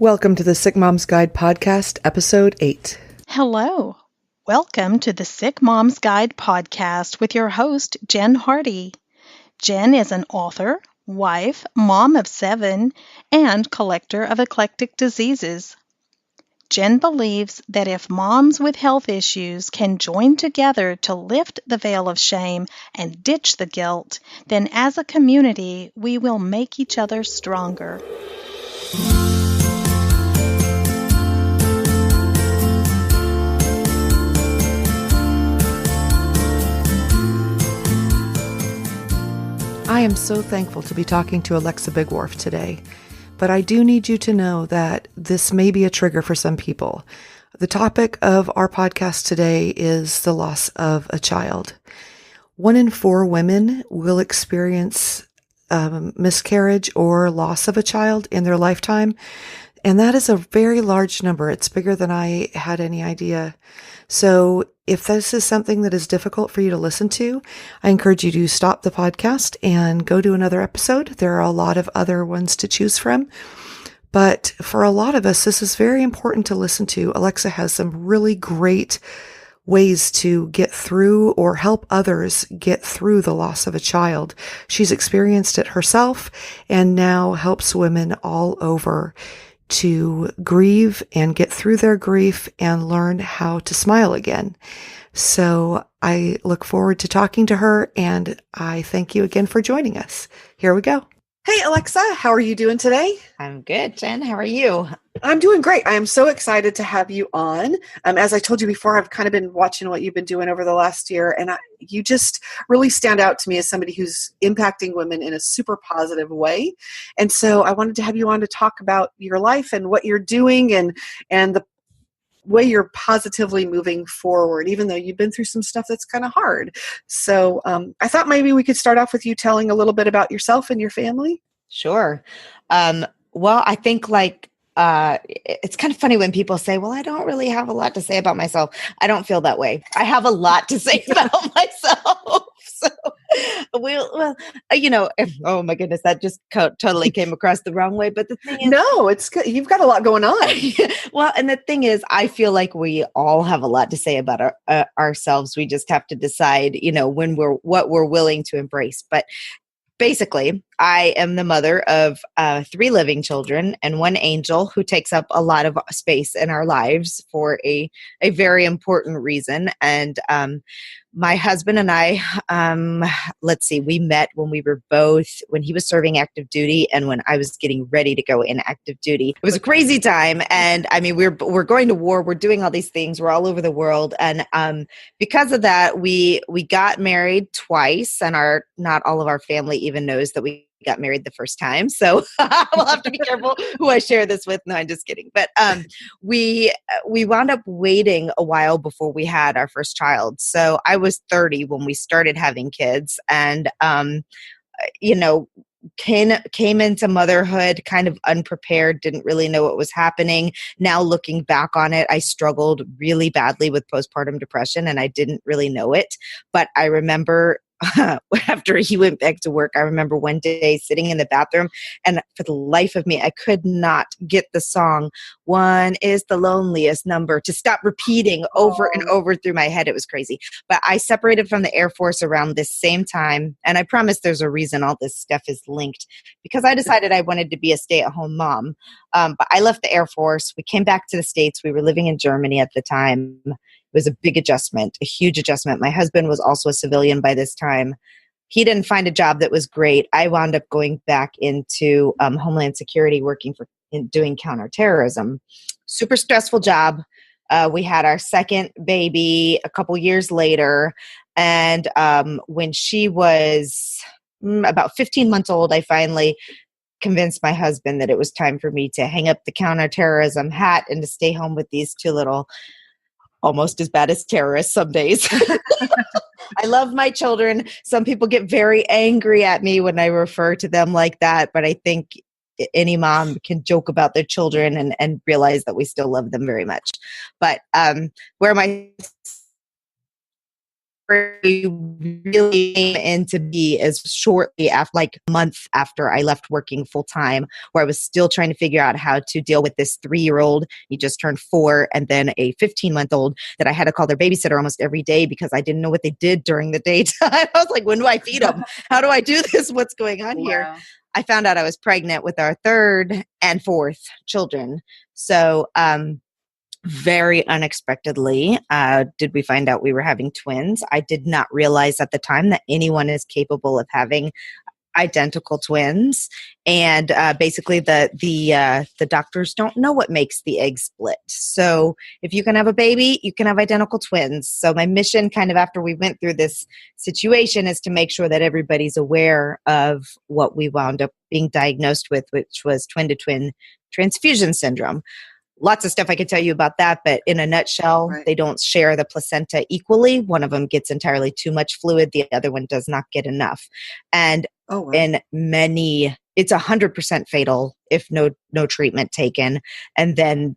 Welcome to the Sick Mom's Guide podcast, episode 8. Hello. Welcome to the Sick Mom's Guide podcast with your host, Jen Hardy. Jen is an author, wife, mom of 7, and collector of eclectic diseases. Jen believes that if moms with health issues can join together to lift the veil of shame and ditch the guilt, then as a community, we will make each other stronger. I am so thankful to be talking to Alexa Bigwarfe today, but I do need you to know that this may be a trigger for some people. The topic of our podcast today is the loss of a child. 1 in 4 women will experience miscarriage or loss of a child in their lifetime, and that is a very large number. It's bigger than I had any idea. So if this is something that is difficult for you to listen to, I encourage you to stop the podcast and go to another episode. There are a lot of other ones to choose from. But for a lot of us, this is very important to listen to. Alexa has some really great ways to get through or help others get through the loss of a child. She's experienced it herself and now helps women all over to grieve and get through their grief and learn how to smile again. So I look forward to talking to her, and I thank you again for joining us. Here we go. Hey, Alexa, how are you doing today? I'm good, Jen. How are you? I'm doing great. I am so excited to have you on. As I told you before, I've kind of been watching what you've been doing over the last year, and you just really stand out to me as somebody who's impacting women in a super positive way. And so I wanted to have you on to talk about your life and what you're doing and the way you're positively moving forward, even though you've been through some stuff that's kind of hard. So I thought maybe we could start off with you telling a little bit about yourself and your family. Sure. Well, I think it's kind of funny when people say, well, I don't really have a lot to say about myself. I don't feel that way. I have a lot to say about myself. So oh my goodness, that just totally came across the wrong way. But the thing is, no, it's good. You've got a lot going on. Well, and the thing is, I feel like we all have a lot to say about ourselves. We just have to decide, what we're willing to embrace. But basically, I am the mother of 3 living children and 1 angel who takes up a lot of space in our lives for a very important reason. And my husband and I, we met when he was serving active duty and when I was getting ready to go in active duty. It was a crazy time. And I mean, we're going to war. We're doing all these things. We're all over the world. And because of that, we got married twice, and not all of our family even knows that we got married the first time. So we'll have to be careful who I share this with. No, I'm just kidding. But we wound up waiting a while before we had our first child. So I was 30 when we started having kids, and came into motherhood kind of unprepared, didn't really know what was happening. Now looking back on it, I struggled really badly with postpartum depression, and I didn't really know it. But I remember after he went back to work, I remember one day sitting in the bathroom, and for the life of me, I could not get the song, "One is the loneliest number," to stop repeating over and over through my head. It was crazy. But I separated from the Air Force around this same time, and I promise there's a reason all this stuff is linked, because I decided I wanted to be a stay-at-home mom. But I left the Air Force. We came back to the States. We were living in Germany at the time. It was a big adjustment, a huge adjustment. My husband was also a civilian by this time. He didn't find a job that was great. I wound up going back into Homeland Security, doing counterterrorism. Super stressful job. We had our second baby a couple years later. And when she was about 15 months old, I finally convinced my husband that it was time for me to hang up the counterterrorism hat and to stay home with these 2 little, almost as bad as terrorists some days. I love my children. Some people get very angry at me when I refer to them like that, but I think any mom can joke about their children and realize that we still love them very much. But where my really came into be as shortly after, like a month after I left working full time, where I was still trying to figure out how to deal with this 3-year-old. He just turned 4, and then a 15-month-old that I had to call their babysitter almost every day because I didn't know what they did during the daytime. I was like, when do I feed them? How do I do this? What's going on here? I found out I was pregnant with our 3rd and 4th children. So, very unexpectedly, did we find out we were having twins. I did not realize at the time that anyone is capable of having identical twins, and basically the doctors don't know what makes the egg split. So if you can have a baby, you can have identical twins. So my mission, kind of after we went through this situation, is to make sure that everybody's aware of what we wound up being diagnosed with, which was twin-to-twin transfusion syndrome. Lots of stuff I could tell you about that, but in a nutshell, They don't share the placenta equally. One of them gets entirely too much fluid. The other one does not get enough. And in many, it's 100% fatal if no treatment taken. And then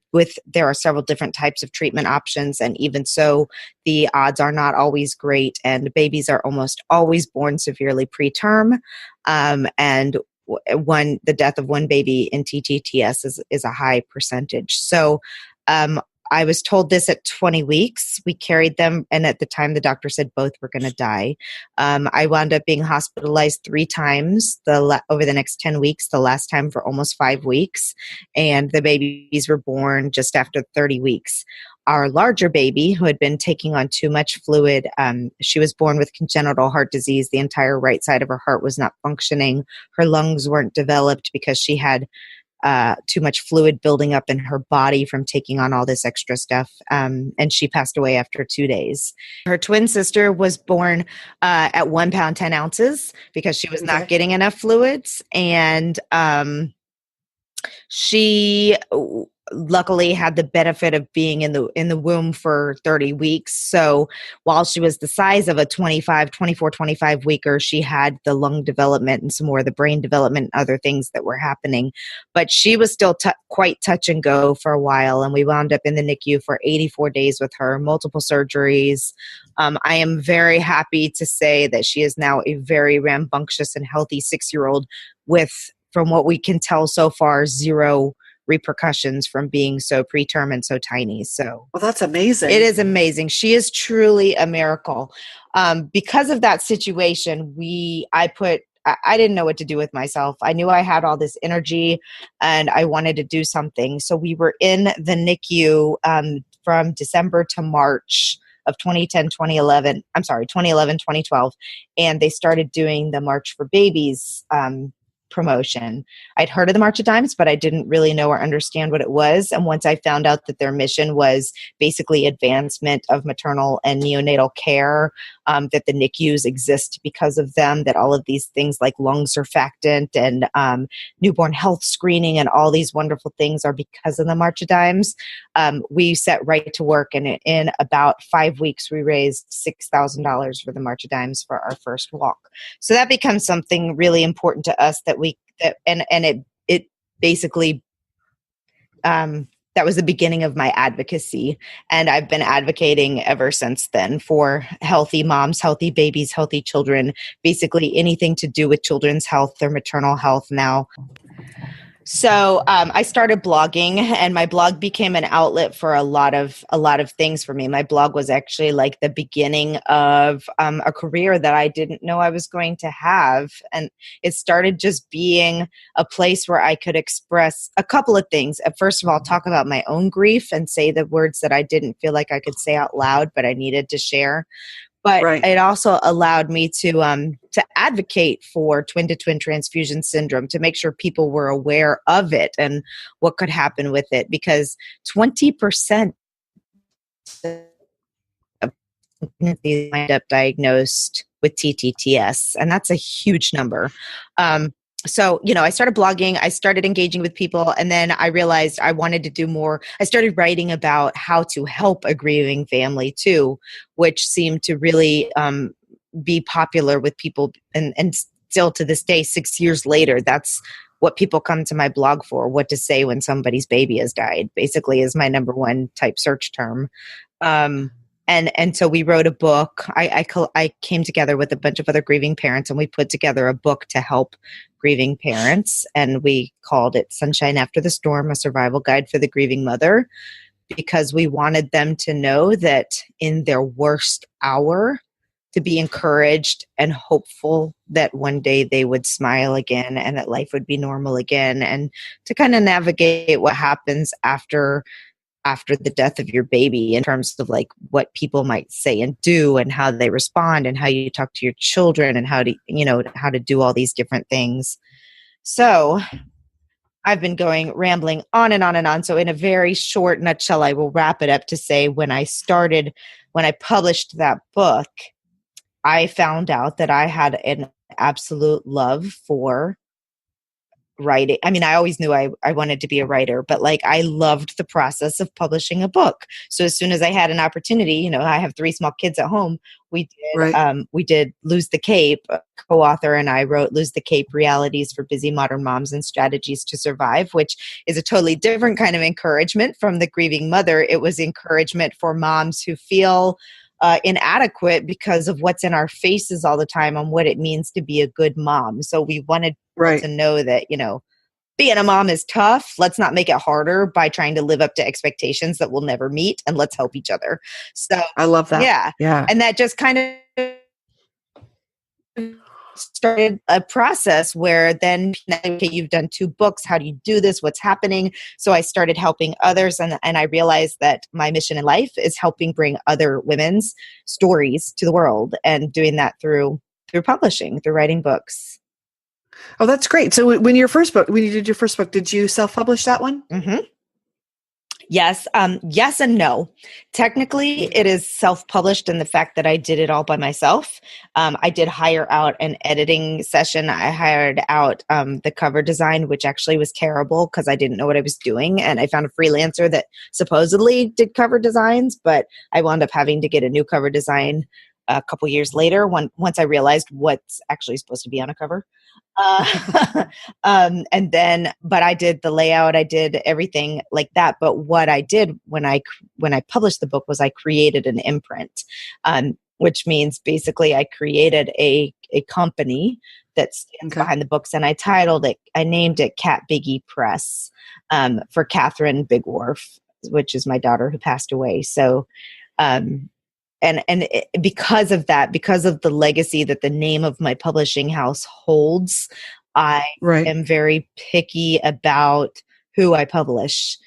there are several different types of treatment options. And even so, the odds are not always great. And babies are almost always born severely preterm. And the death of one baby in TTTS is a high percentage. So I was told this at 20 weeks. We carried them, and at the time the doctor said both were going to die. I wound up being hospitalized 3 times over the next 10 weeks, the last time for almost 5 weeks, and the babies were born just after 30 weeks. Our larger baby, who had been taking on too much fluid, she was born with congenital heart disease. The entire right side of her heart was not functioning. Her lungs weren't developed because she had too much fluid building up in her body from taking on all this extra stuff. And she passed away after 2 days. Her twin sister was born at 1 pound, 10 ounces because she was not getting enough fluids. And she luckily had the benefit of being in the womb for 30 weeks. So while she was the size of a 25 weeker, she had the lung development and some more of the brain development and other things that were happening. But she was still quite touch and go for a while. And we wound up in the NICU for 84 days with her, multiple surgeries. I am very happy to say that she is now a very rambunctious and healthy 6-year-old with, from what we can tell so far, 0 repercussions from being so preterm and so tiny. So, well, that's amazing. It is amazing. She is truly a miracle. Because of that situation, I didn't know what to do with myself. I knew I had all this energy and I wanted to do something. So we were in the NICU from December to March of 2011, 2012. And they started doing the March for Babies promotion. I'd heard of the March of Dimes, but I didn't really know or understand what it was. And once I found out that their mission was basically advancement of maternal and neonatal care, that the NICUs exist because of them, that all of these things like lung surfactant and newborn health screening and all these wonderful things are because of the March of Dimes, we set right to work. And in about 5 weeks, we raised $6,000 for the March of Dimes for our first walk. So that becomes something really important to us it basically, that was the beginning of my advocacy. And I've been advocating ever since then for healthy moms, healthy babies, healthy children, basically anything to do with children's health, their maternal health now. So I started blogging, and my blog became an outlet for a lot of things for me. My blog was actually like the beginning of a career that I didn't know I was going to have. And it started just being a place where I could express a couple of things. First of all, talk about my own grief and say the words that I didn't feel like I could say out loud, but I needed to share. But It also allowed me to advocate for twin-to-twin transfusion syndrome, to make sure people were aware of it and what could happen with it, because 20% of pregnancies wind up diagnosed with TTTS, and that's a huge number. So, I started blogging, I started engaging with people, and then I realized I wanted to do more. I started writing about how to help a grieving family too, which seemed to really be popular with people. And still to this day, 6 years later, that's what people come to my blog for. What to say when somebody's baby has died, basically, is my number one type search term. And so we wrote a book. I came together with a bunch of other grieving parents, and we put together a book to help grieving parents. And we called it Sunshine After the Storm, a survival guide for the grieving mother, because we wanted them to know that in their worst hour, to be encouraged and hopeful that one day they would smile again and that life would be normal again, and to kind of navigate what happens after the death of your baby in terms of like what people might say and do and how they respond and how you talk to your children and how to do all these different things. So I've been rambling on and on and on. So in a very short nutshell, I will wrap it up to say when I published that book, I found out that I had an absolute love for writing. I mean, I always knew I wanted to be a writer, but like I loved the process of publishing a book. So as soon as I had an opportunity, I have 3 small kids at home. We did Lose the Cape. A co-author and I wrote Lose the Cape: Realities for Busy Modern Moms and Strategies to Survive, which is a totally different kind of encouragement from the grieving mother. It was encouragement for moms who feel inadequate because of what's in our faces all the time on what it means to be a good mom. So we wanted people to know that, being a mom is tough. Let's not make it harder by trying to live up to expectations that we'll never meet, and let's help each other. So I love that. Yeah. And that just kind of started a process where then, okay, you've done 2 books. How do you do this? What's happening? So I started helping others. And I realized that my mission in life is helping bring other women's stories to the world, and doing that through publishing, through writing books. Oh, that's great. So when you did your first book, did you self-publish that one? Mm-hmm. Yes. Yes and no. Technically, it is self-published in the fact that I did it all by myself. I did hire out an editing session. I hired out the cover design, which actually was terrible because I didn't know what I was doing. And I found a freelancer that supposedly did cover designs, but I wound up having to get a new cover design a couple years later once I realized what's actually supposed to be on a cover. But I did the layout, I did everything like that. But what I did when I published the book was I created an imprint, which means basically I created a company that stands behind the books, and I named it Kat Biggie Press, for Catherine Bigwarfe, which is my daughter who passed away. So, because of that, because of the legacy that the name of my publishing house holds, I am very picky about who I publish.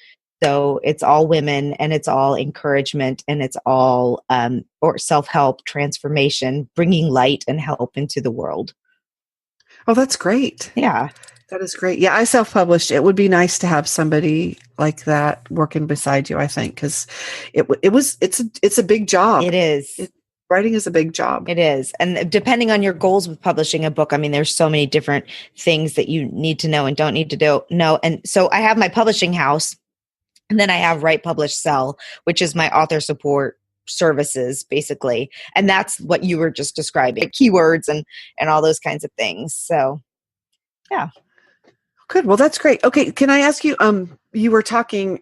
So it's all women, and it's all encouragement, and it's all or self-help, transformation, bringing light and help into the world. Oh, that's great. Yeah. That is great. Yeah, I self-published. It would be nice to have somebody like that working beside you, I think, because it's a big job. It is. Writing is a big job. It is. And depending on your goals with publishing a book, I mean, there's so many different things that you need to know and don't need to know. And so I have my publishing house, and then I have Write, Publish, Sell, which is my author support services, basically. And that's what you were just describing, keywords and all those kinds of things. So, yeah. Good. Well, that's great. Okay. Can I ask you, you were talking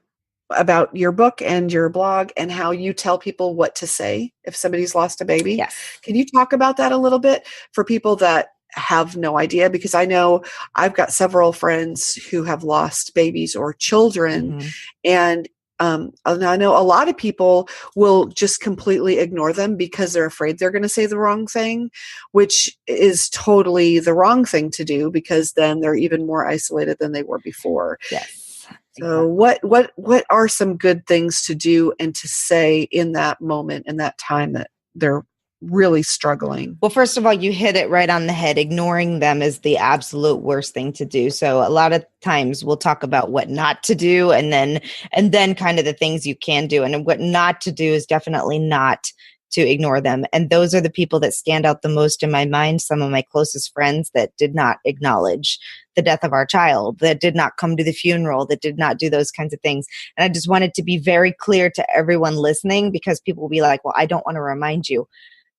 about your book and your blog and how you tell people what to say if somebody's lost a baby. Yes. Can you talk about that a little bit for people that have no idea? Because I know I've got several friends who have lost babies or children, and I know a lot of people will just completely ignore them because they're afraid they're going to say the wrong thing, which is totally the wrong thing to do, because then they're even more isolated than they were before. Yes. So what are some good things to do and to say in that moment, in that time that they're really struggling? Well, first of all, you hit it right on the head. Ignoring them is the absolute worst thing to do. So a lot of times we'll talk about what not to do, and then kind of the things you can do. And what not to do is definitely not to ignore them. And those are the people that stand out the most in my mind. Some of my closest friends that did not acknowledge the death of our child, that did not come to the funeral, that did not do those kinds of things. And I just wanted to be very clear to everyone listening, because people will be like, well, I don't want to remind you.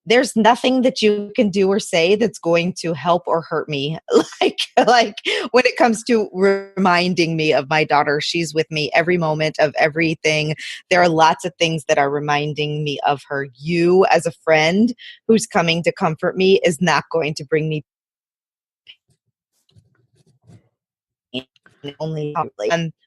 there's nothing that you can do or say that's going to help or hurt me. Like when it comes to reminding me of my daughter, she's with me every moment of everything. There are lots of things that are reminding me of her. You as a friend who's coming to comfort me is not going to bring me only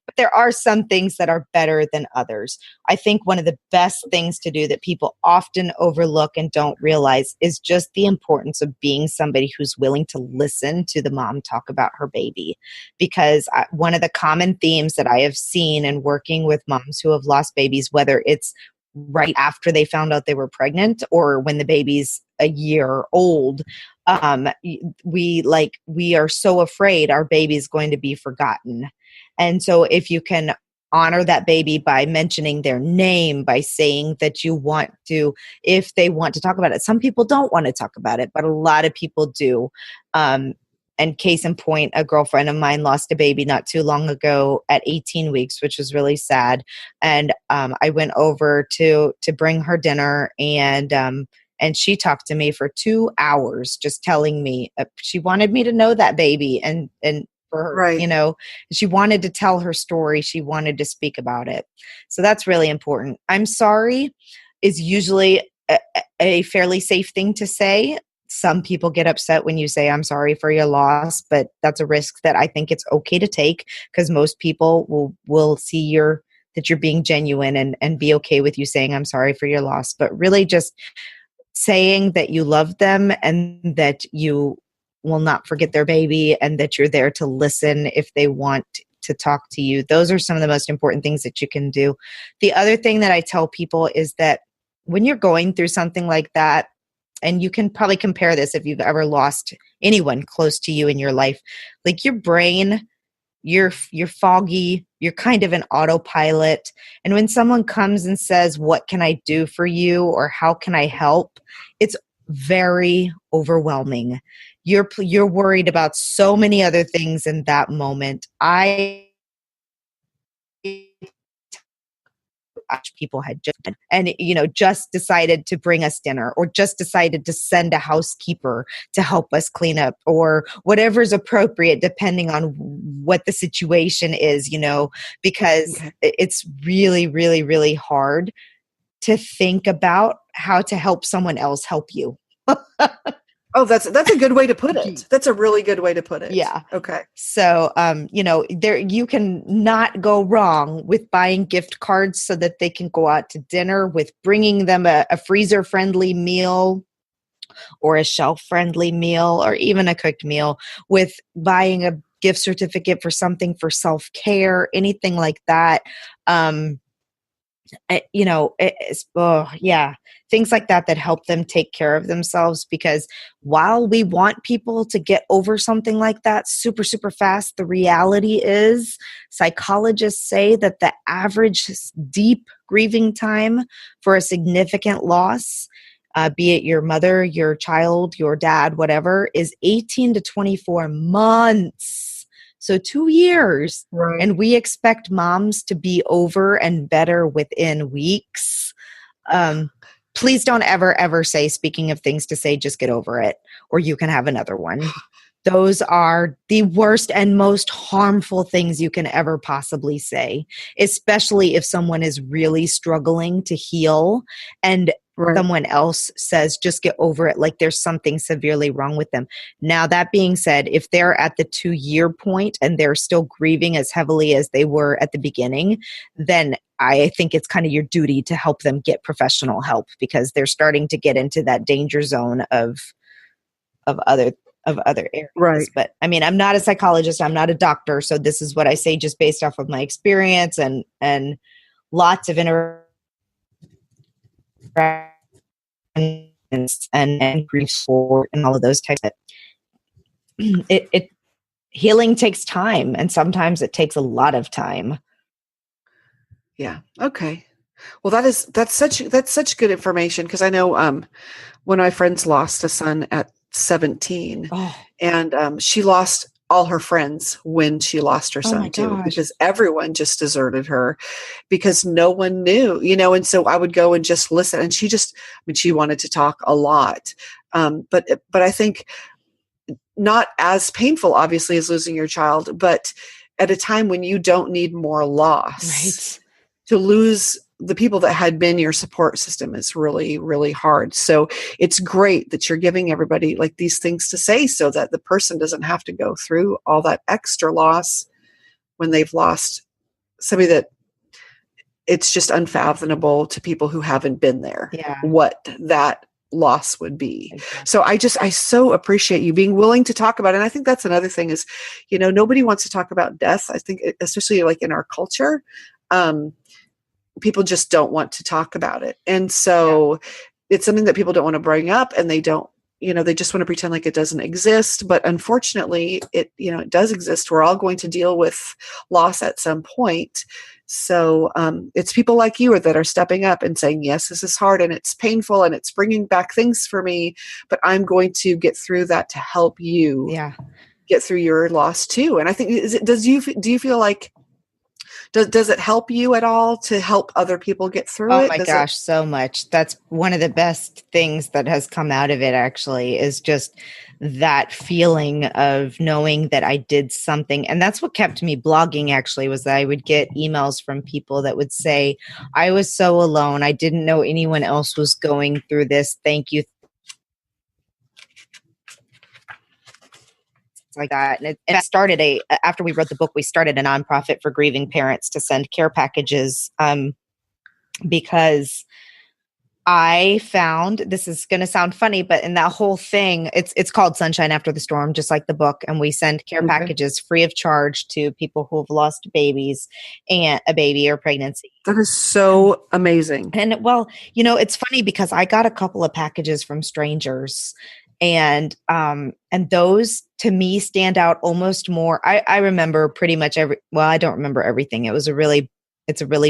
but there are some things that are better than others. I think one of the best things to do that people often overlook and don't realize is just the importance of being somebody who's willing to listen to the mom talk about her baby. Because one of the common themes that I have seen in working with moms who have lost babies, whether it's right after they found out they were pregnant or when the baby's a year old, we are so afraid our baby is going to be forgotten. And so if you can honor that baby by mentioning their name, by saying that you want to, if they want to talk about it. Some people don't want to talk about it, but a lot of people do. And case in point, a girlfriend of mine lost a baby not too long ago at 18 weeks, which was really sad. And I went over to bring her dinner, and she talked to me for 2 hours, just telling me she wanted me to know that baby, and for her, Right. she wanted to tell her story. She wanted to speak about it. So that's really important. I'm sorry is usually a fairly safe thing to say. Some people get upset when you say, I'm sorry for your loss, but that's a risk that I think it's okay to take, because most people will see that you're being genuine and be okay with you saying, I'm sorry for your loss. But really just saying that you love them and that you will not forget their baby and that you're there to listen if they want to talk to you. Those are some of the most important things that you can do. The other thing that I tell people is that when you're going through something like that, and you can probably compare this if you've ever lost anyone close to you in your life, like your brain, you're foggy, you're kind of an autopilot. And when someone comes and says, what can I do for you? Or how can I help? It's very overwhelming. You're worried about so many other things in that moment. People had just decided to bring us dinner, or just decided to send a housekeeper to help us clean up, or whatever is appropriate depending on what the situation is, because it's really, really, really hard to think about how to help someone else help you. Oh, that's a good way to put it. That's a really good way to put it. Yeah. Okay. So, there you can not go wrong with buying gift cards so that they can go out to dinner, with bringing them a freezer-friendly meal or a shelf-friendly meal, or even a cooked meal, with buying a gift certificate for something for self-care, anything like that. Things like that help them take care of themselves. Because while we want people to get over something like that super, super fast, the reality is psychologists say that the average deep grieving time for a significant loss, be it your mother, your child, your dad, whatever, is 18 to 24 months. So 2 years. Right. And we expect moms to be over and better within weeks. Please don't ever say, speaking of things to say, just get over it, or you can have another one. Those are the worst and most harmful things you can ever possibly say, especially if someone is really struggling to heal and someone else says, just get over it, like there's something severely wrong with them. Now, that being said, if they're at the 2-year point and they're still grieving as heavily as they were at the beginning, then I think it's kind of your duty to help them get professional help, because they're starting to get into that danger zone of other areas. Right. But I mean, I'm not a psychologist, I'm not a doctor, so this is what I say just based off of my experience and lots of interactions and grief support and all of those types of it. Healing takes time, and sometimes it takes a lot of time. Yeah. Okay. Well, that's such good information, because I know one of my friends lost a son at 17, and she lost all her friends when she lost her Oh my son too, gosh. because everyone just deserted her because no one knew, and so I would go and just listen. And she wanted to talk a lot. But I think not as painful, obviously, as losing your child, but at a time when you don't need more loss. Right. To lose the people that had been your support system is really, really hard. So it's great that you're giving everybody like these things to say so that the person doesn't have to go through all that extra loss when they've lost somebody that it's just unfathomable to people who haven't been there, Yeah. what that loss would be. Exactly. So I so appreciate you being willing to talk about it. And I think that's another thing is, nobody wants to talk about death. I think especially like in our culture, people just don't want to talk about it. And so it's something that people don't want to bring up, and they don't, they just want to pretend like it doesn't exist. But unfortunately, it does exist. We're all going to deal with loss at some point. So it's people like you that are stepping up and saying, yes, this is hard and it's painful and it's bringing back things for me, but I'm going to get through that to help you get through your loss too. And I think, do you feel like, does it help you at all to help other people get through it? Oh my gosh, so much. That's one of the best things that has come out of it, actually, is just that feeling of knowing that I did something. And that's what kept me blogging, actually, was that I would get emails from people that would say, I was so alone. I didn't know anyone else was going through this. Thank you. Like that. And it started after we wrote the book, we started a nonprofit for grieving parents to send care packages, because I found, this is going to sound funny, but in that whole thing, it's called Sunshine After the Storm, just like the book. And we send care packages free of charge to people who have lost babies and a baby or pregnancy. That is so amazing. And well, it's funny because I got a couple of packages from strangers, and those to me stand out almost more. I remember pretty much I don't remember everything. It's a really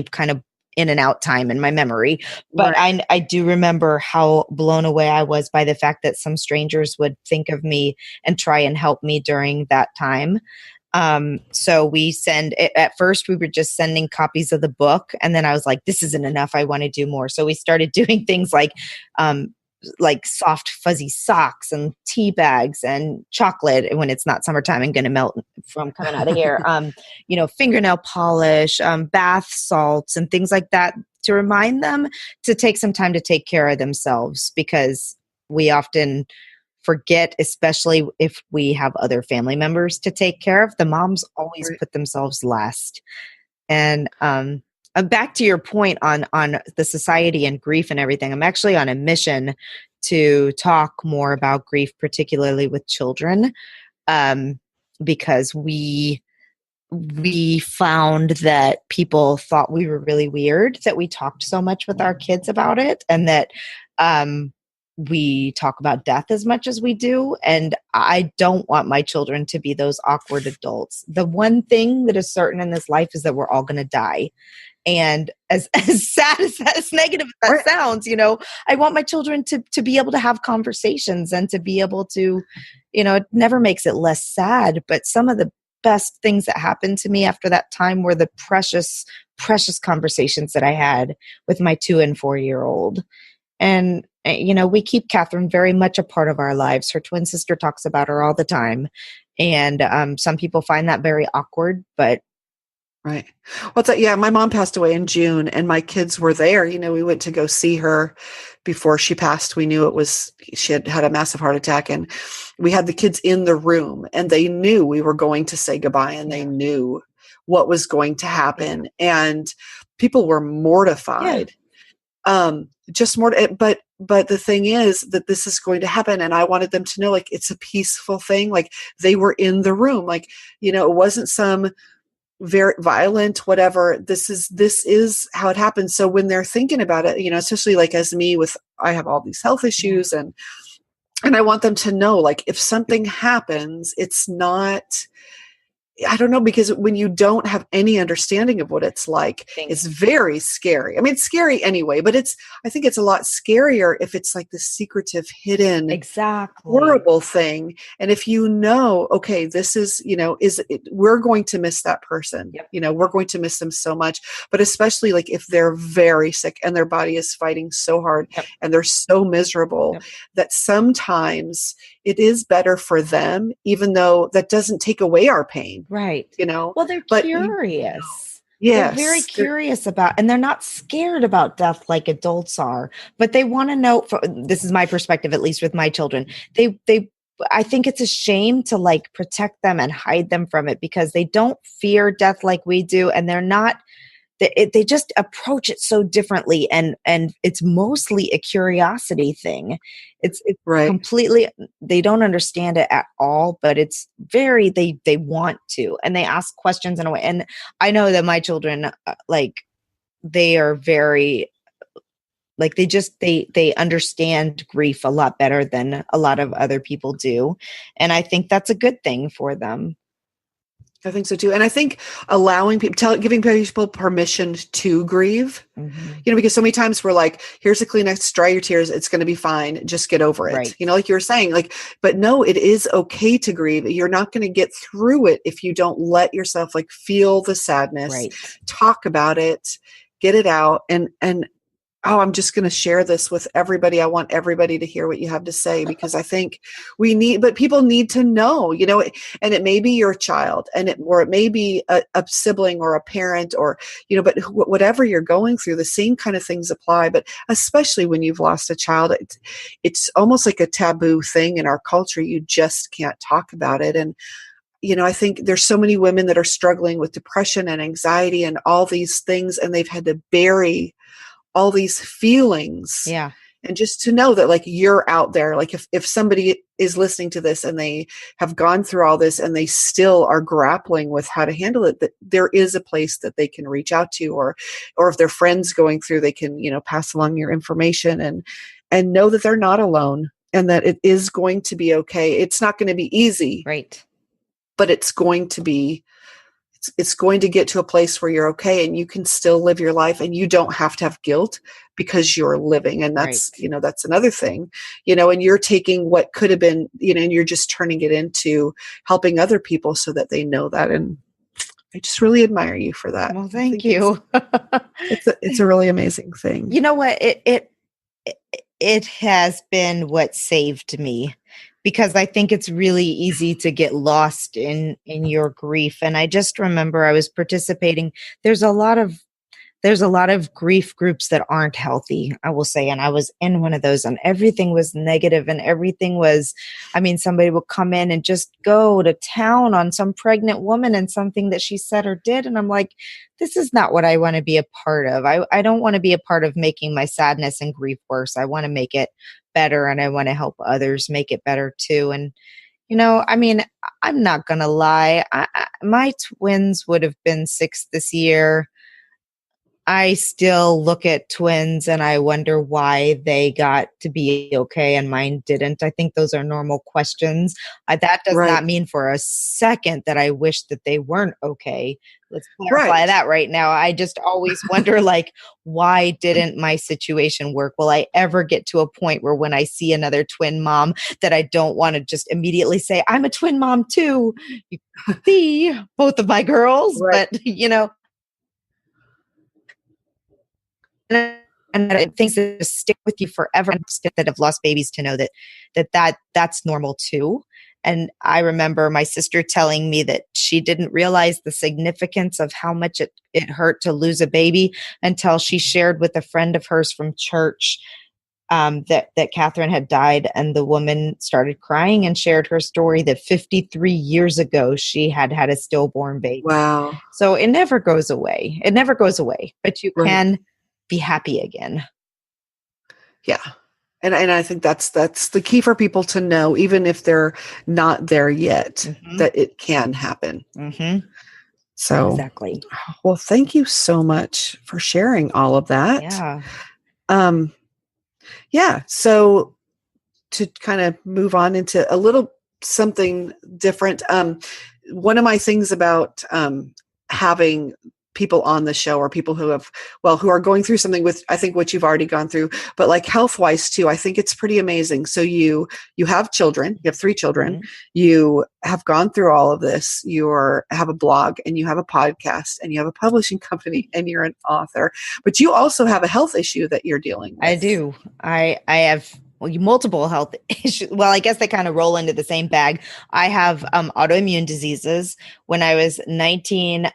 kind of in and out time in my memory, but right. I do remember how blown away I was by the fact that some strangers would think of me and try and help me during that time. So at first we were just sending copies of the book, and then I was like, this isn't enough. I want to do more. So we started doing things like soft fuzzy socks and tea bags and chocolate when it's not summertime and going to melt from coming out of here. Fingernail polish, bath salts and things like that to remind them to take some time to take care of themselves, because we often forget, especially if we have other family members to take care of. The moms always put themselves last. And back to your point on the society and grief and everything, I'm actually on a mission to talk more about grief, particularly with children, because we found that people thought we were really weird that we talked so much with our kids about it, and that we talk about death as much as we do. And I don't want my children to be those awkward adults. The one thing that is certain in this life is that we're all going to die. And as sad as negative as that sounds, I want my children to be able to have conversations and to be able to, it never makes it less sad. But some of the best things that happened to me after that time were the precious, precious conversations that I had with my 2 and 4-year-old. And, we keep Catherine very much a part of our lives. Her twin sister talks about her all the time. And some people find that very awkward, but right. Well, my mom passed away in June and my kids were there. We went to go see her before she passed. We knew she had a massive heart attack, and we had the kids in the room, and they knew we were going to say goodbye, and they knew what was going to happen. And people were mortified. Just more, but the thing is that this is going to happen. And I wanted them to know, like, it's a peaceful thing. Like, they were in the room, like, it wasn't some very violent, whatever. This is how it happens. So when they're thinking about it, especially like as me I have all these health issues, and I want them to know, like, if something happens, it's not I don't know, because when you don't have any understanding of what it's like, it's very scary. I mean, it's scary anyway, but I think it's a lot scarier if it's like this secretive, hidden, Exactly. horrible thing. And if you know, okay, this is, we're going to miss that person. Yep. We're going to miss them so much, but especially like if they're very sick and their body is fighting so hard Yep. and they're so miserable that sometimes it is better for them, even though that doesn't take away our pain. Right. Well, they're but curious. Yes. They're very curious about, and they're not scared about death like adults are, but they want to know, this is my perspective, at least with my children. I think it's a shame to like protect them and hide them from it because they don't fear death like we do. And they're not, they just approach it so differently. And it's mostly a curiosity thing. It's right. Completely, they don't understand it at all, but it's very, they want to, and they ask questions in a way. And I know that my children, they are very, they understand grief a lot better than a lot of other people do. And I think that's a good thing for them. I think so too. And I think allowing people, giving people permission to grieve, because so many times we're like, here's a Kleenex, dry your tears. It's going to be fine. Just get over it. Right. Like you were saying, but no, it is okay to grieve. You're not going to get through it if you don't let yourself feel the sadness, talk about it, get it out. And I'm just going to share this with everybody. I want everybody to hear what you have to say, because I think but people need to know, and it may be your child or it may be a sibling or a parent or, but whatever you're going through, the same kind of things apply. But especially when you've lost a child, it's almost like a taboo thing in our culture. You just can't talk about it. And, I think there's so many women that are struggling with depression and anxiety and all these things, and they've had to bury all these feelings. Yeah. And just to know that you're out there, if somebody is listening to this and they have gone through all this and they still are grappling with how to handle it, that there is a place that they can reach out to, or if their friends going through, they can, pass along your information and know that they're not alone and that it is going to be okay. It's not going to be easy. Right. But it's going to get to a place where you're okay and you can still live your life and you don't have to have guilt because you're living. And that's, that's another thing, and you're taking what could have been, and you're just turning it into helping other people so that they know that. And I just really admire you for that. Well, thank you. It's a really amazing thing. You know what? It has been what saved me, because I think it's really easy to get lost in your grief. And I just remember I was participating. There's a lot of grief groups that aren't healthy, I will say. And I was in one of those, and everything was negative, and everything was, somebody would come in and just go to town on some pregnant woman and something that she said or did. And I'm like, this is not what I want to be a part of. I don't want to be a part of making my sadness and grief worse. I want to make it better, and I want to help others make it better too. And, I'm not going to lie. My twins would have been 6 this year. I still look at twins and I wonder why they got to be okay and mine didn't. I think those are normal questions. That does not mean for a second that I wish that they weren't okay. Let's clarify that right now. I just always wonder, why didn't my situation work? Will I ever get to a point where when I see another twin mom that I don't want to just immediately say, I'm a twin mom too. You see both of my girls, but and things that just stick with you forever, and that have lost babies to know that's normal too. And I remember my sister telling me that she didn't realize the significance of how much it hurt to lose a baby until she shared with a friend of hers from church that Catherine had died, and the woman started crying and shared her story that 53 years ago she had a stillborn baby. Wow. So it never goes away. It never goes away, but you can be happy again. Yeah. And I think that's the key for people to know, even if they're not there yet, that it can happen. So exactly. Well, thank you so much for sharing all of that. Yeah. So to kind of move on into a little something different, one of my things about having people on the show, or people who have, who are going through something with, I think, what you've already gone through, but like health wise too, I think it's pretty amazing. So you have children, you have 3 children, Mm-hmm. you have gone through all of this, have a blog, and you have a podcast, and you have a publishing company, and you're an author, but you also have a health issue that you're dealing with. I do. I have multiple health issues. Well, I guess they kind of roll into the same bag. I have autoimmune diseases. When I was 19,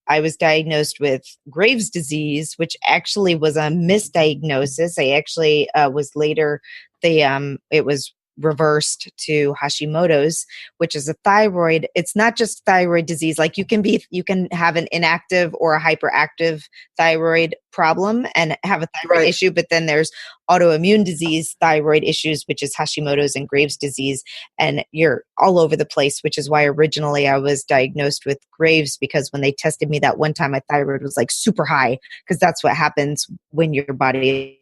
I was diagnosed with Graves' disease, which actually was a misdiagnosis. I actually was later, it was reversed to Hashimoto's, which is a thyroid. It's not just thyroid disease. Like you can have an inactive or a hyperactive thyroid problem and have a thyroid issue, but then there's autoimmune disease, thyroid issues, which is Hashimoto's and Graves' disease. And you're all over the place, which is why originally I was diagnosed with Graves, because when they tested me that one time, my thyroid was like super high, because that's what happens when your body.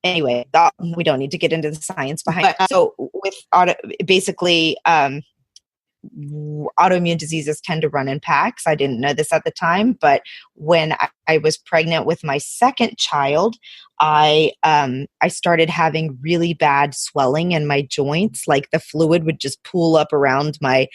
Anyway, we don't need to get into the science behind it. So with autoimmune diseases tend to run in packs. I didn't know this at the time, but when I was pregnant with my second child, I started having really bad swelling in my joints. Like the fluid would just pool up around my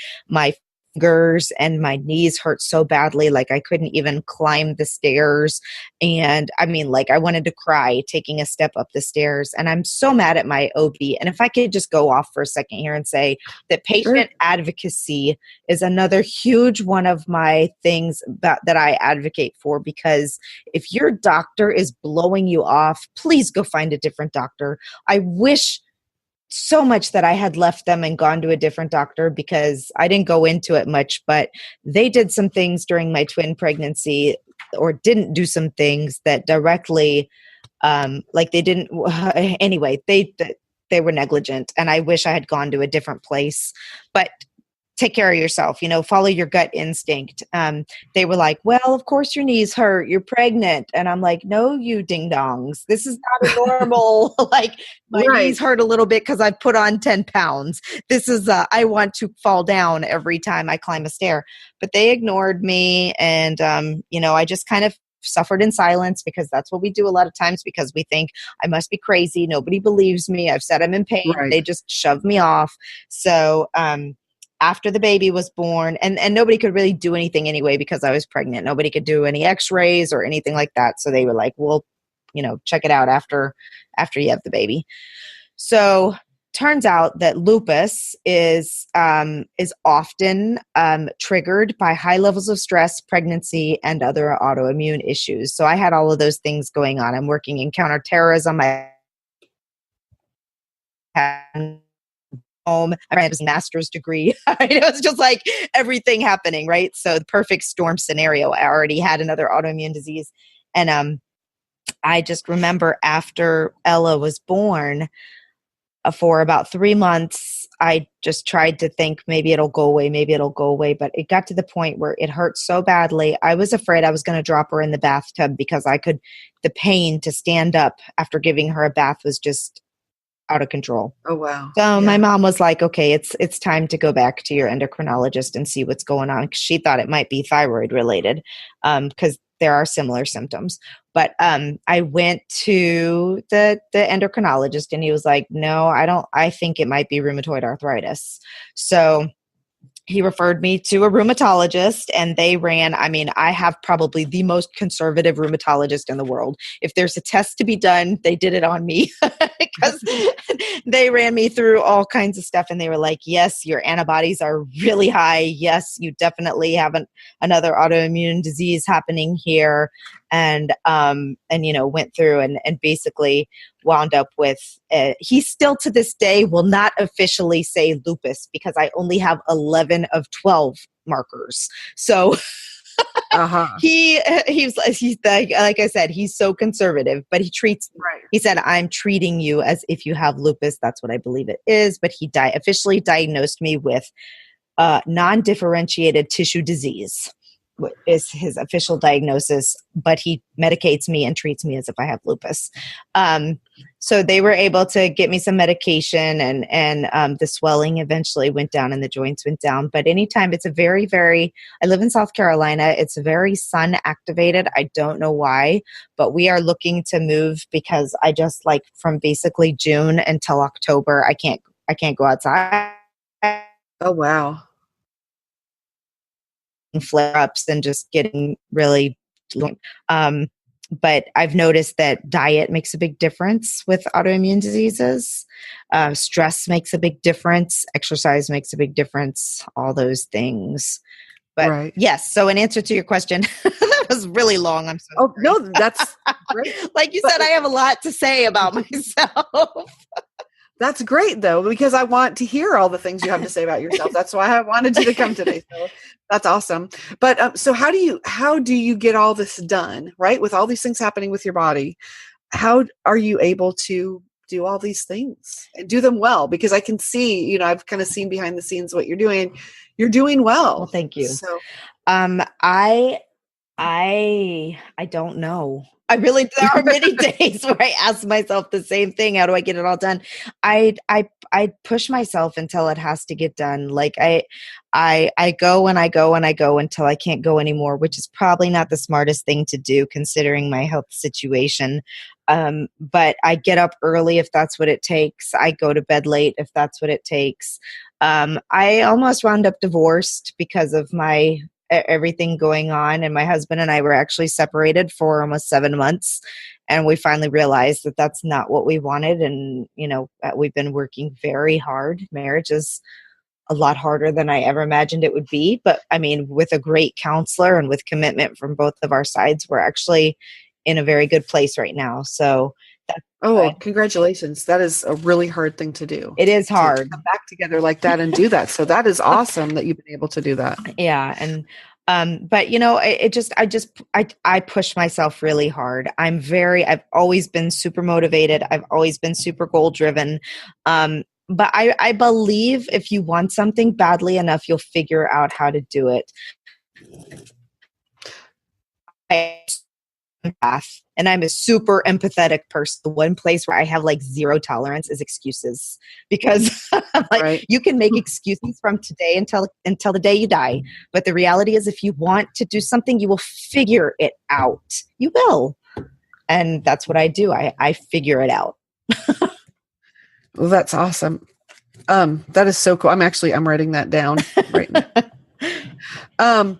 fingers, and my knees hurt so badly. Like I couldn't even climb the stairs. And I mean, like I wanted to cry taking a step up the stairs. And I'm so mad at my OB. And if I could just go off for a second here and say that patient advocacy is another huge one of my things that I advocate for, because if your doctor is blowing you off, please go find a different doctor. I wish so much that I had left them and gone to a different doctor, because I didn't go into it much, but they did some things during my twin pregnancy, or didn't do some things that directly, like they didn't, anyway, they were negligent, and I wish I had gone to a different place. But take care of yourself, follow your gut instinct. They were like, well, of course your knees hurt, you're pregnant. And I'm like, no, you ding dongs. This is not a normal, like my knees hurt a little bit because I put on 10 pounds. This is, I want to fall down every time I climb a stair. But they ignored me. And, I just kind of suffered in silence, because that's what we do a lot of times, because we think I must be crazy. Nobody believes me. I've said I'm in pain. They just shoved me off. So, after the baby was born, and nobody could really do anything anyway, because I was pregnant. Nobody could do any x-rays or anything like that. So they were like, well, check it out after you have the baby. So turns out that lupus is often triggered by high levels of stress, pregnancy, and other autoimmune issues. So I had all of those things going on. I'm working in counterterrorism. I had home. I had a master's degree. It was just like everything happening, right? So the perfect storm scenario. I already had another autoimmune disease. And I just remember after Ella was born, for about 3 months, I just tried to think maybe it'll go away. But it got to the point where it hurt so badly. I was afraid I was going to drop her in the bathtub, because the pain to stand up after giving her a bath was just out of control. Oh, wow. So my mom was like, okay, it's time to go back to your endocrinologist and see what's going on. 'Cause she thought it might be thyroid related, because there are similar symptoms. But I went to the endocrinologist, and he was like, no, I think it might be rheumatoid arthritis. So he referred me to a rheumatologist, and they ran, I have probably the most conservative rheumatologist in the world. If there's a test to be done, they did it on me, because they ran me through all kinds of stuff, and they were like, yes, your antibodies are really high. Yes, you definitely have another autoimmune disease happening here. And went through and basically wound up with, he still to this day will not officially say lupus, because I only have 11 of 12 markers. So he's like I said, he's so conservative, but he said, I'm treating you as if you have lupus. That's what I believe it is. But he officially diagnosed me with non-differentiated tissue disease. Is his official diagnosis, but he medicates me and treats me as if I have lupus. So they were able to get me some medication, and the swelling eventually went down and the joints went down. But anytime, it's a very, very, I live in South Carolina. It's very sun activated. I don't know why, but we are looking to move because I just like from basically June until October, I can't go outside. Oh, wow. Flare-ups and just getting really but I've noticed that diet makes a big difference with autoimmune diseases. Stress makes a big difference. Exercise makes a big difference. All those things. But right. Yes, so in answer to your question, that was really long. I'm so sorry. No, that's great. Like you said, I have a lot to say about myself. That's great, though, because I want to hear all the things you have to say about yourself. That's why I wanted you to come today. So that's awesome. But so how do you get all this done, right? With all these things happening with your body, how are you able to do all these things and do them well? Because I can see, I've kind of seen behind the scenes what you're doing. You're doing well. Well, thank you. So, I don't know. There are many days where I ask myself the same thing. How do I get it all done? I push myself until it has to get done. Like I go and I go and I go until I can't go anymore, which is probably not the smartest thing to do considering my health situation. But I get up early if that's what it takes. I go to bed late if that's what it takes. I almost wound up divorced because of my everything going on, and my husband and I were actually separated for almost 7 months, and we finally realized that that's not what we wanted. And we've been working very hard. Marriage is a lot harder than I ever imagined it would be, but I mean, with a great counselor and with commitment from both of our sides, we're actually in a very good place right now. So that's good. Congratulations. That is a really hard thing to do. It is hard to come back together like that and do that. So that is awesome that you've been able to do that. Yeah. And, but I push myself really hard. I've always been super motivated. I've always been super goal driven. But I believe if you want something badly enough, you'll figure out how to do it. And I'm a super empathetic person. The one place where I have like zero tolerance is excuses, because right. You can make excuses from today until the day you die. But the reality is, if you want to do something, you will figure it out. You will. And that's what I do. I figure it out. Well, that's awesome. That is so cool. I'm writing that down right now.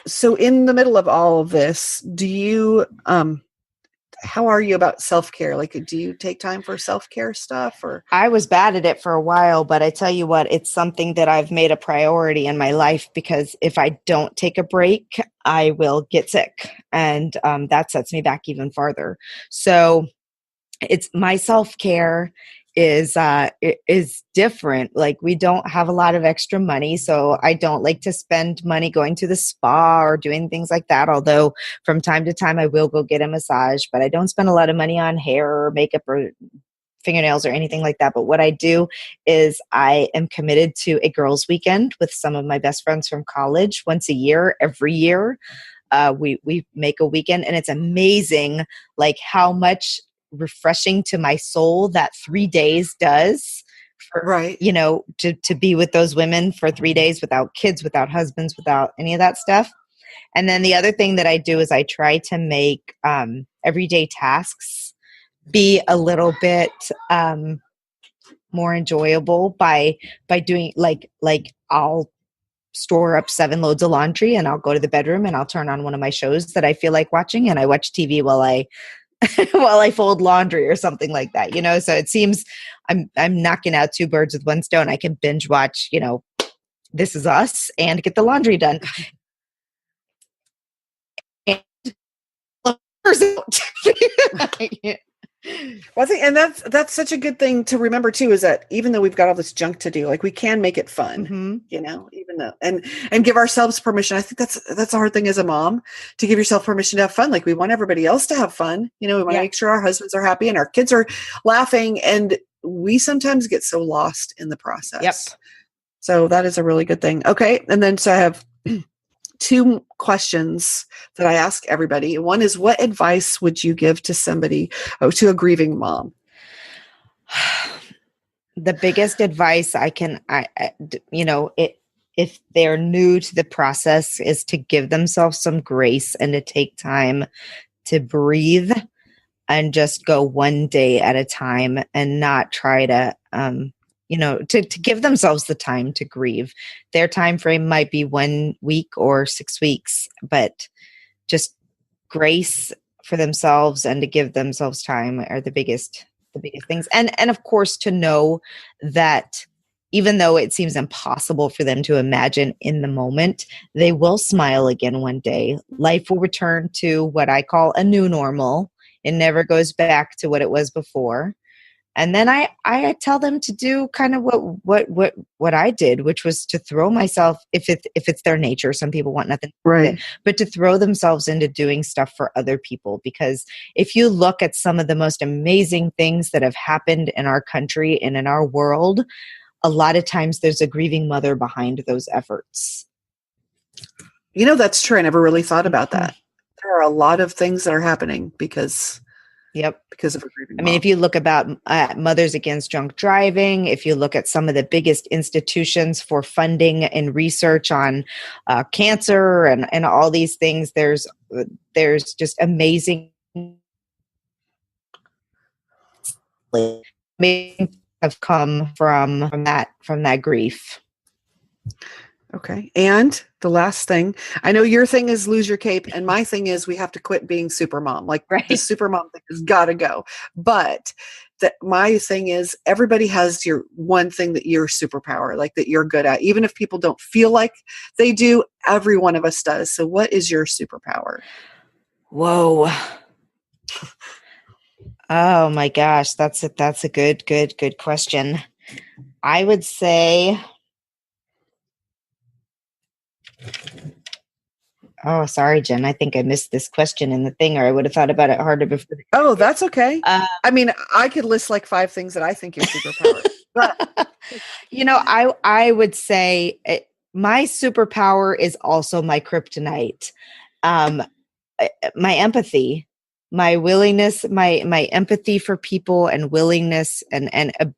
So in the middle of all of this, do you, how are you about self-care? Like, do you take time for self-care stuff? Or I was bad at it for a while, but I tell you what, it's something that I've made a priority in my life, because if I don't take a break, I will get sick, and that sets me back even farther. So it's my self-care is different. Like, we don't have a lot of extra money, so I don't like to spend money going to the spa or doing things like that. Although from time to time I will go get a massage, but I don't spend a lot of money on hair or makeup or fingernails or anything like that. But what I do is I am committed to a girls' weekend with some of my best friends from college once a year, every year. We make a weekend, and it's amazing, like how much refreshing to my soul that 3 days does for, right. To be with those women for 3 days without kids, without husbands, without any of that stuff. And then the other thing that I do is I try to make everyday tasks be a little bit more enjoyable by doing like I'll store up 7 loads of laundry, and I'll go to the bedroom and I'll turn on one of my shows that I feel like watching, and I watch TV while I fold laundry or something like that, so it seems I'm knocking out 2 birds with one stone. I can binge watch, This Is Us and get the laundry done. And Well, I think, and that's such a good thing to remember too, is that even though we've got all this junk to do, like, we can make it fun, mm-hmm. Even though, and give ourselves permission. I think that's a hard thing as a mom, to give yourself permission to have fun. Like, we want everybody else to have fun. We want to make sure our husbands are happy and our kids are laughing. And we sometimes get so lost in the process. Yep. So that is a really good thing. Okay. And then, so I have two questions that I ask everybody. One is, what advice would you give to somebody, to a grieving mom? The biggest advice if they're new to the process, is to give themselves some grace and to take time to breathe and just go one day at a time and not try to, to give themselves the time to grieve. Their time frame might be 1 week or 6 weeks, but just grace for themselves and to give themselves time are the biggest things. And of course, to know that even though it seems impossible for them to imagine in the moment, they will smile again one day. Life will return to what I call a new normal. It never goes back to what it was before. And then I tell them to do kind of what I did, which was to throw myself, if it's their nature. Some people want nothing, Right? But to throw themselves into doing stuff for other people. Because if you look at some of the most amazing things that have happened in our country and in our world, a lot of times there's a grieving mother behind those efforts. That's true. I never really thought about that. There are a lot of things that are happening because of a grieving mom. I mean, if you look about Mothers Against Drunk Driving, if you look at some of the biggest institutions for funding and research on cancer and all these things, there's just amazing have come from that grief. Okay. And the last thing, I know your thing is lose your cape, and my thing is we have to quit being super mom. Like, right. The super mom thing has got to go. But my thing is, everybody has your one thing that you're superpower, like that you're good at. Even if people don't feel like they do, every one of us does. So what is your superpower? Whoa. Oh my gosh. That's a good question. I would say, oh, sorry, Jen. I think I missed this question in the thing, or I would have thought about it harder before. Oh, that's okay. I mean, I could list like 5 things that I think your superpower. But I would say my superpower is also my kryptonite. My empathy, my willingness, my empathy for people, and willingness and a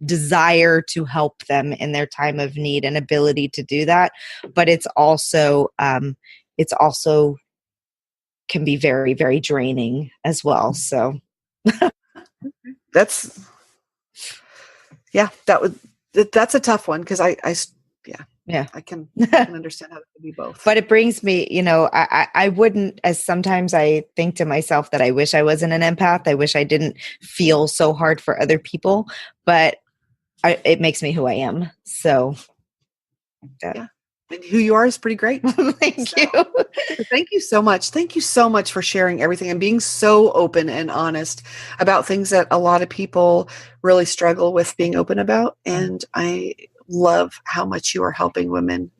desire to help them in their time of need, and ability to do that. But it's also can be very, very draining as well. So that's a tough one, because I can understand how it could be both. But it brings me, I wouldn't, as sometimes I think to myself that I wish I wasn't an empath. I wish I didn't feel so hard for other people, but it makes me who I am. So yeah. And who you are is pretty great. Thank you. Thank you so much. Thank you so much for sharing everything and being so open and honest about things that a lot of people really struggle with being open about. And I love how much you are helping women.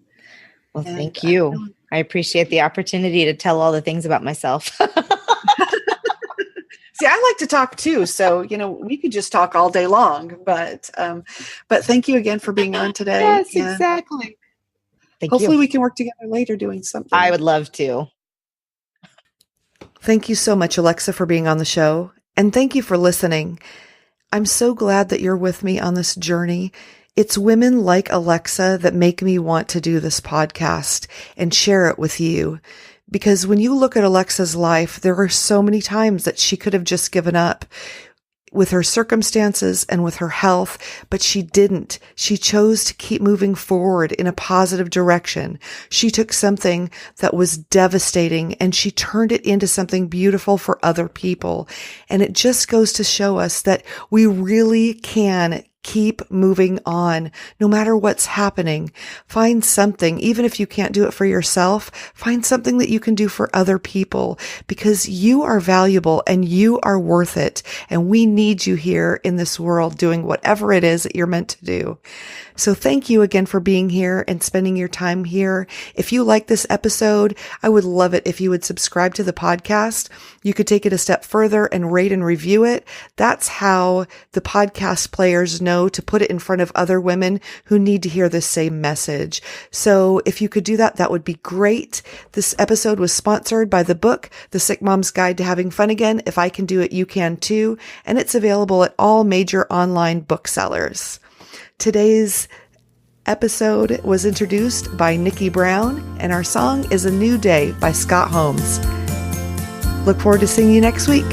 Well, thank you. I appreciate the opportunity to tell all the things about myself. See, I like to talk too. So, we could just talk all day long, but thank you again for being on today. Yes, exactly. Hopefully we can work together later doing something. I would love to. Thank you so much, Alexa, for being on the show. And thank you for listening. I'm so glad that you're with me on this journey. It's women like Alexa that make me want to do this podcast and share it with you. Because when you look at Alexa's life, there are so many times that she could have just given up with her circumstances and with her health, but she didn't. She chose to keep moving forward in a positive direction. She took something that was devastating and she turned it into something beautiful for other people. And it just goes to show us that we really can keep moving on no matter what's happening. Find something, even if you can't do it for yourself, find something that you can do for other people, because you are valuable and you are worth it. And we need you here in this world doing whatever it is that you're meant to do. So thank you again for being here and spending your time here. If you like this episode, I would love it if you would subscribe to the podcast. You could take it a step further and rate and review it. That's how the podcast players know to put it in front of other women who need to hear the same message. So if you could do that, that would be great. This episode was sponsored by the book, The Sick Mom's Guide to Having Fun Again. If I can do it, you can too. And it's available at all major online booksellers. Today's episode was introduced by Nikki Brown, and our song is A New Day by Scott Holmes. Look forward to seeing you next week.